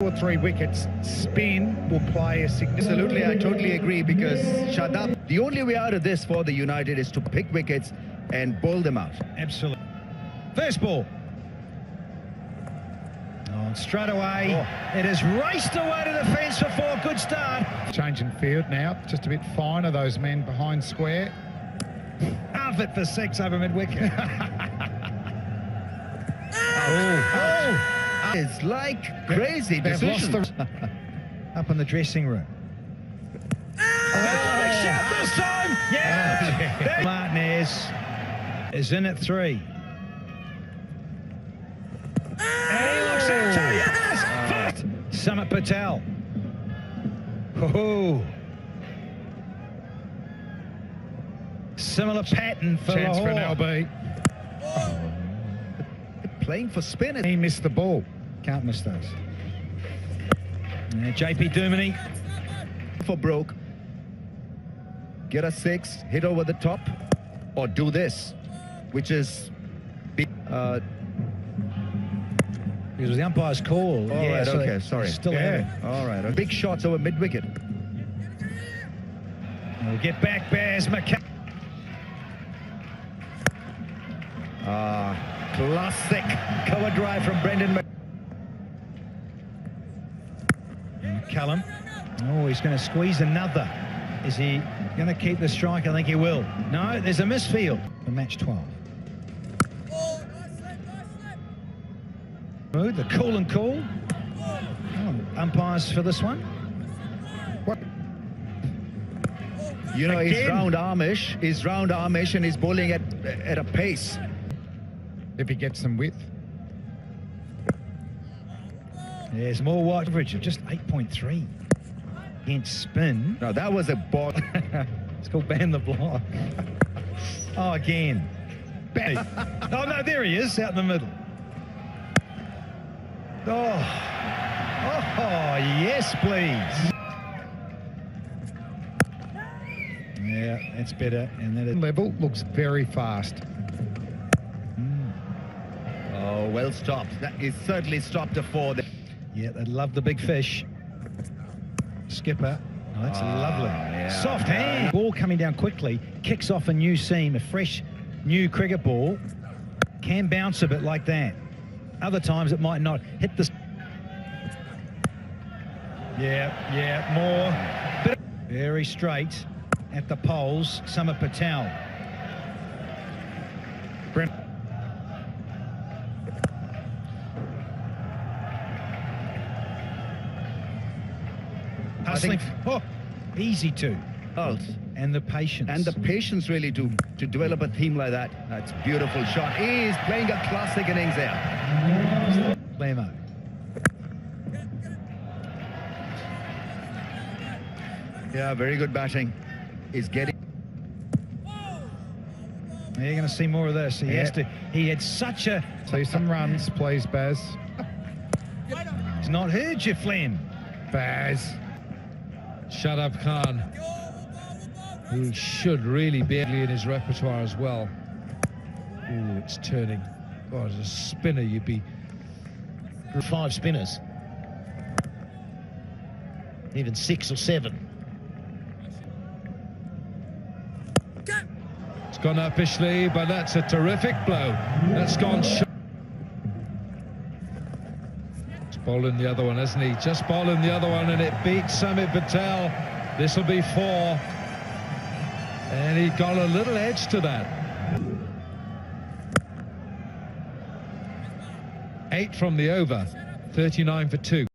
2 or 3 wickets, spin will play a significant... Absolutely, I totally agree, because Shadab, the only way out of this for the United is to pick wickets and bowl them out. Absolutely. First ball. Oh, straight away. It has raced away to the fence for 4. Good start. Changing field now, just a bit finer, those men behind square. Half it for 6 over mid-wicket. It's like crazy decisions. Up in the dressing room. Big shot this time! Yeah! Martinez is in at 3. And he looks at yes! First! Summit Patel. Oh. Similar pattern for Chance for an Lahore. LB. Playing for spin. He missed the ball. Can't miss those. JP Duminy. For broke. Get a 6, hit over the top, or do this, which is... Because it was the umpire's call. All right, so okay, sorry. Still All right, big shots over mid-wicket. We'll get back, Baz McCann. Classic cover drive from Brendan Callum. Oh, he's going to squeeze another. Is he going to keep the strike? I think he will. No, there's a misfield for match 12. The cool and cool. Oh, umpires for this one. What? You know, he's round armish. He's round armish and he's bowling at a pace. If he gets some width. There's more wide average of just 8.3 against spin. No, that was a ball. It's called ban the block. Oh, again. Oh, no, there he is, out in the middle. Oh, yes, please. Yeah, that's better. And that Level looks very fast. Oh, well stopped. That is certainly stopped a 4. Yeah, they love the big fish. Skipper. Oh, that's lovely. Yeah. Soft hand. Ball coming down quickly. Kicks off a new seam, a fresh new cricket ball. Can bounce a bit like that. Other times it might not hit the... Yeah, more. Very straight at the poles. Summit Patel. Hustling. Oh, easy to. And the patience. And the patience really to develop a team like that. That's a beautiful shot. He's playing a classic innings there. Lemo. Yeah, very good batting. He's getting... You're going to see more of this. He has to. He had such a... See some runs, please, Baz. He's not heard you, Flynn. Baz. Shadab Khan, who should really be in his repertoire as well. Ooh, it's turning. God, as a spinner, you'd be 5 spinners, even 6 or 7. It's gone uppishly, but that's a terrific blow. That's gone short. Bowling the other one, isn't he? Just bowling the other one, and it beats Summit Patel. This will be 4. And he got a little edge to that. 8 from the over, 39 for 2.